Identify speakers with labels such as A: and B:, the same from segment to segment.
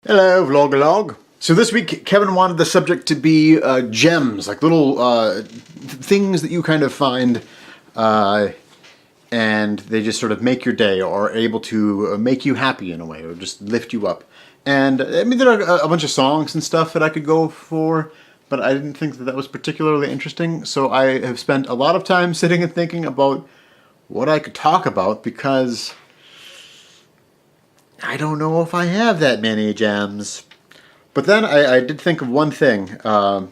A: Hello, Vlogalogue. So this week, Kevin wanted the subject to be gems, like little things that you kind of find and they just sort of make your day or are able to make you happy in a way or just lift you up. And I mean, there are a bunch of songs and stuff that I could go for, but I didn't think that that was particularly interesting. So I have spent a lot of time sitting and thinking about what I could talk about because I don't know if I have that many gems. But then I did think of one thing that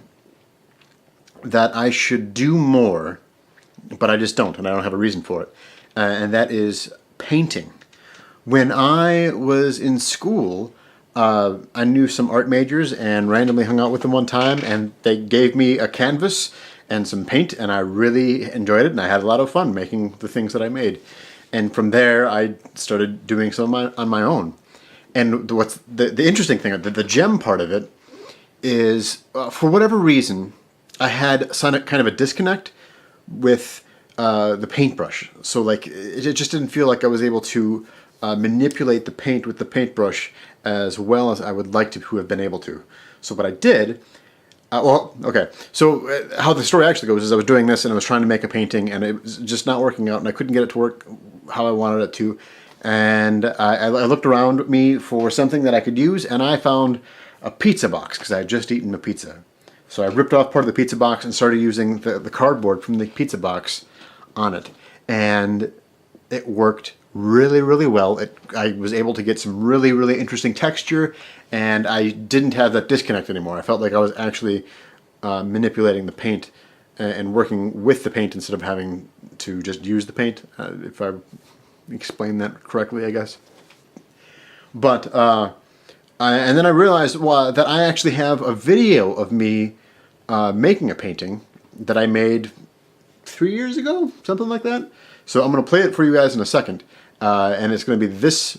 A: I should do more, but I just don't, and I don't have a reason for it. And that is painting. When I was in school, I knew some art majors and randomly hung out with them one time, and they gave me a canvas and some paint, and I really enjoyed it, and I had a lot of fun making the things that I made. And from there, I started doing some on my own. And what's the interesting thing, the gem part of it, is for whatever reason, I had kind of a disconnect with the paintbrush. So like, it just didn't feel like I was able to manipulate the paint with the paintbrush as well as I would like to have been able to. So what I did, well, okay, so how the story actually goes is I was doing this and I was trying to make a painting and it was just not working out and I couldn't get it to work how I wanted it to. And I looked around me for something that I could use, and I found a pizza box because I had just eaten a pizza. So I ripped off part of the pizza box and started using the cardboard from the pizza box on it. And it worked really, really well. I was able to get some really, really interesting texture, and I didn't have that disconnect anymore. I felt like I was actually manipulating the paint and working with the paint instead of having to just use the paint, if I explain that correctly, I guess. But and then I realized that I actually have a video of me making a painting that I made 3 years ago, something like that. So I'm going to play it for you guys in a second, and it's going to be this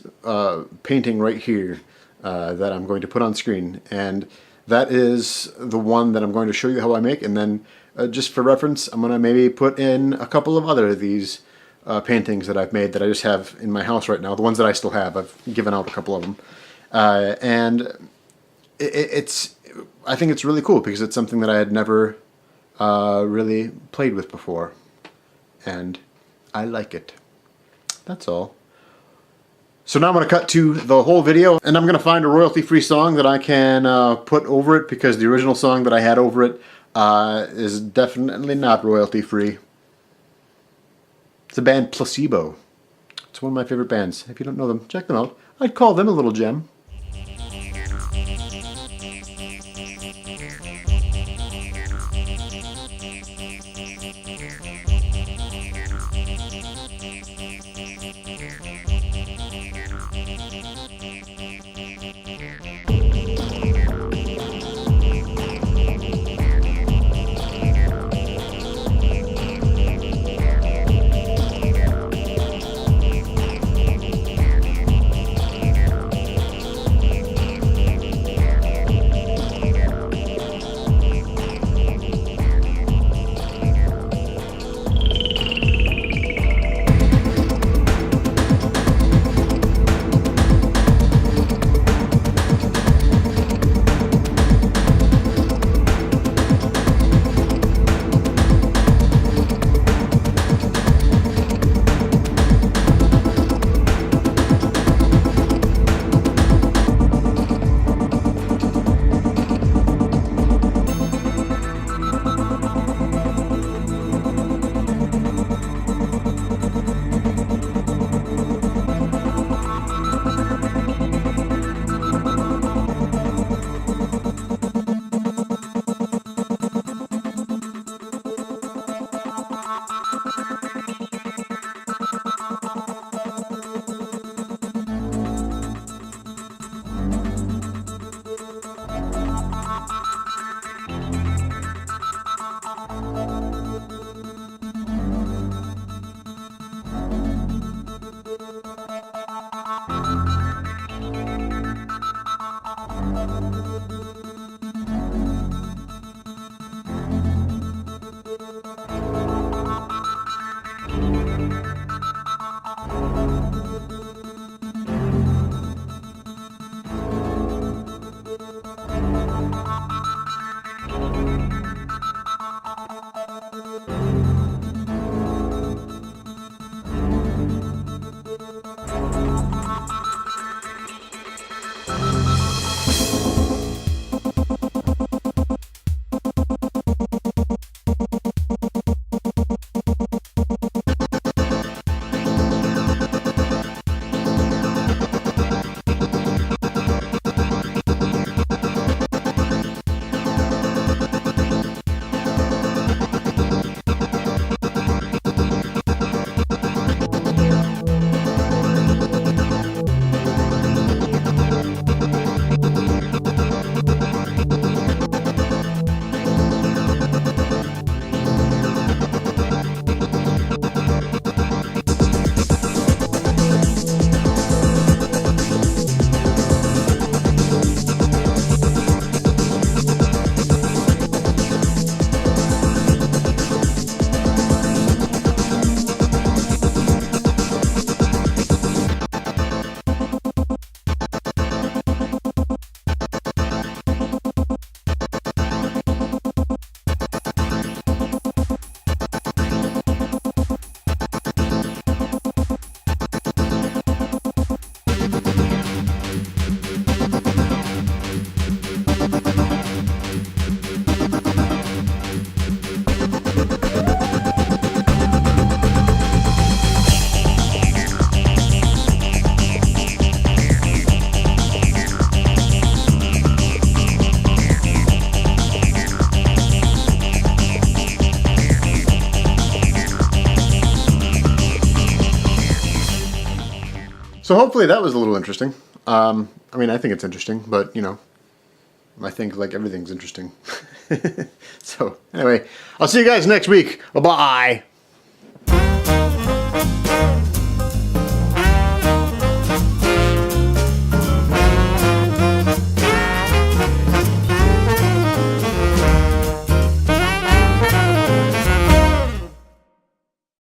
A: painting right here that I'm going to put on screen, and that is the one that I'm going to show you how I make, and then just for reference, I'm going to maybe put in a couple of other of these paintings that I've made that I just have in my house right now. The ones that I still have, I've given out a couple of them. And I think it's really cool because it's something that I had never really played with before. And I like it. That's all. So now I'm going to cut to the whole video, and I'm going to find a royalty-free song that I can put over it because the original song that I had over it is definitely not royalty-free. It's the band Placebo. It's one of my favorite bands. If you don't know them, check them out. I'd call them a little gem. So hopefully that was a little interesting. I mean, I think it's interesting, but, you know, I think, like, everything's interesting. So, anyway, I'll see you guys next week. Bye-bye.